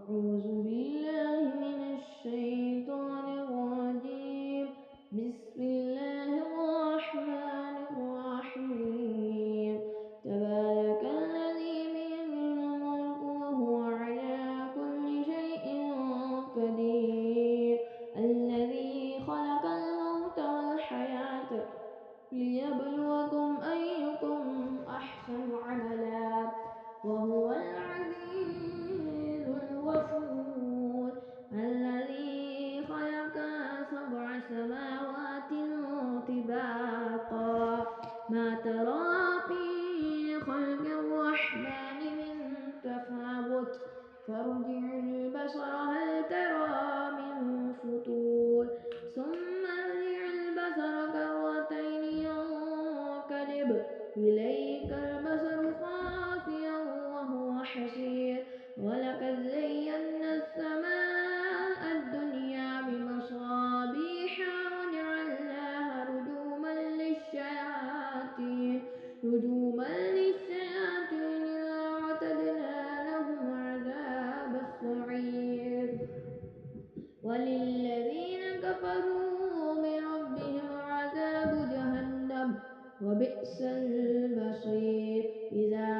أعوذ بالله من الشيطان الرجيم. بسم الله الرحمن الرحيم. تبارك الذي بيده الملك وهو على كل شيء قدير. الذي خلق الموت والحياة ليبلوكم أيكم أحسن عملا وهو العزيز الغفور. الذي خلق 7 سماوات طباقا ما ترى في خلق الرحمن من تفاوت فارجع البصر هل ترى من فطور ثم ارجع البصر كرتين ينقلب إليك البصر خاسئا وهو حسير. ولقد زينا السماء الدنيا بمصابيح وجعلناها رجوما للشياطين وأعتدنا لهم عذاب السعير. وللذين كفروا بربهم عذاب جهنم وبئس المصير. إذا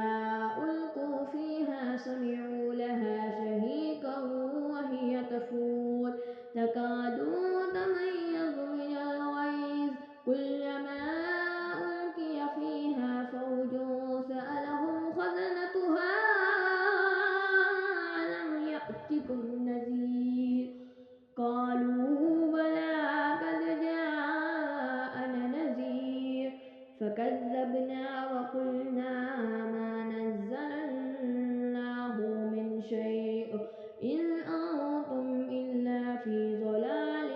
ألقوا فيها سمعوا لها شهيقا وهي تفور تكاد تميز من الغيظ كلما ألقي فيها فوج سألهم خزنتها ألم يأتكم نذير قالوا بلى قد جاءنا نذير فكذبنا وقلنا ما نزل الله من شيء إن أنتم إلا في ضلال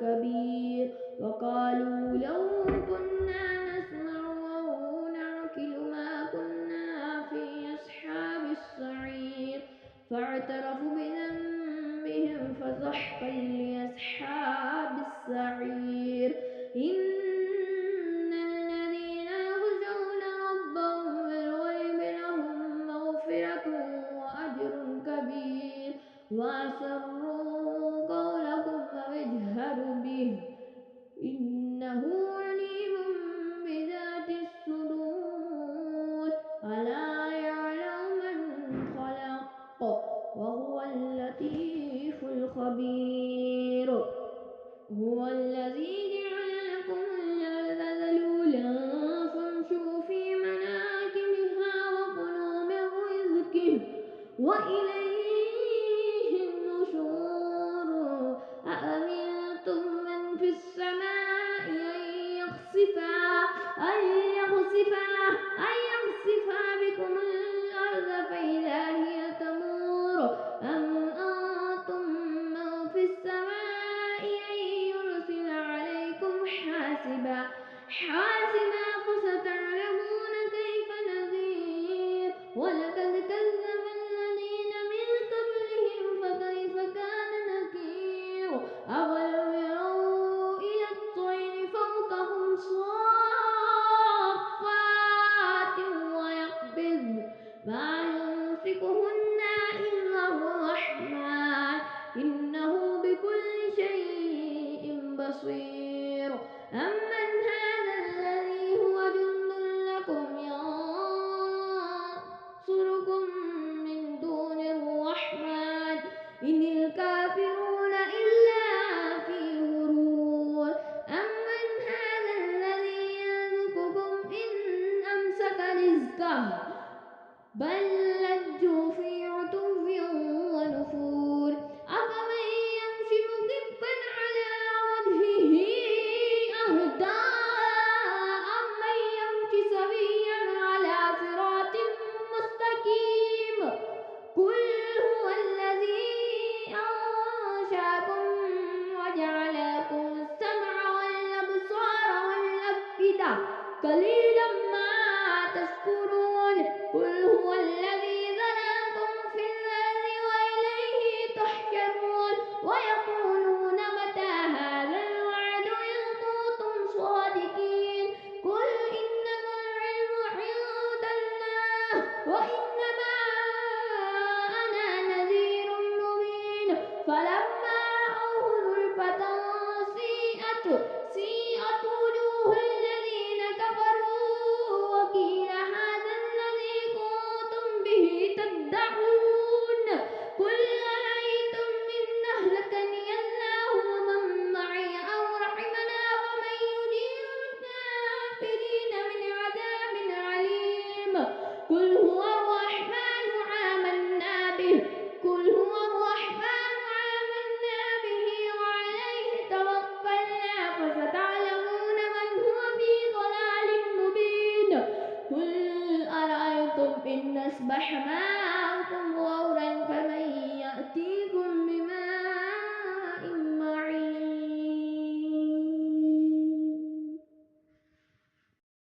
كبير. وقالوا لو كنا نسمع أو نعقل ما كنا في أصحاب السعير فاعترفوا بذنبهم فسحقا لأصحاب السعير. إن الذين يخشون ربهم بالغيب لهم مغفرة وأجر كبير. وأسروا قولكم أو اجهروا به إنه عليم بذات الصدور. ألا يعلم من خلق وهو اللطيف الخبير. هو الذي جعل لكم الأرض ذلولا فامشوا في مناكبها وكلوا من رزقه وإليه النشور. أأمنتم من في السماء أن يخسفا بكم الأرض فإذا هي تمور أم أنتم من في السماء أن يرسل عليكم حاسبا فستعلمون كيف نذير. ولقد كذب الذين من قبلهم فكيف كان نكير. أولم يروا إلى الطير فوقهم صافات ويقبضن ما يمسكهن إلا الرحمن إنه بكل شيء بصير. أمن هذا الذي هو جند لكم ينصركم من دون الرحمن إن الكافرون إلا في غرور. أمن هذا الذي يرزقكم إن أمسك رزقه بل لجوا في عتو ونفور. أفمن يمشي مكبا على وجهه أهدى أمن يمشي سويا على صراط مستقيم. قل هو الذي أنشأكم وجعل لكم السمع والأبصار والأفئدة قليلا ما تشكرون. قل هو الذي ذرأكم في الأرض وإليه تحشرون. ويقولون متى هذا الوعد إن كنتم صادقين. قل إنما العلم عند الله وإنما أنا نذير فلما رأوه زلفة سيئت وجوه الذين كفروا وقيل هذا الذي كنتم به تدعون قل أرأيتم إن أهلكني الله ومن معي أو رحمنا فمن يجير الكافرين من عذاب عليم قل هو الرحمن آمنا به وعليه توكلنا فستعلمون من هو في ضلال مبين قل أرأيتم إن أصبح ماؤكم غورا فمن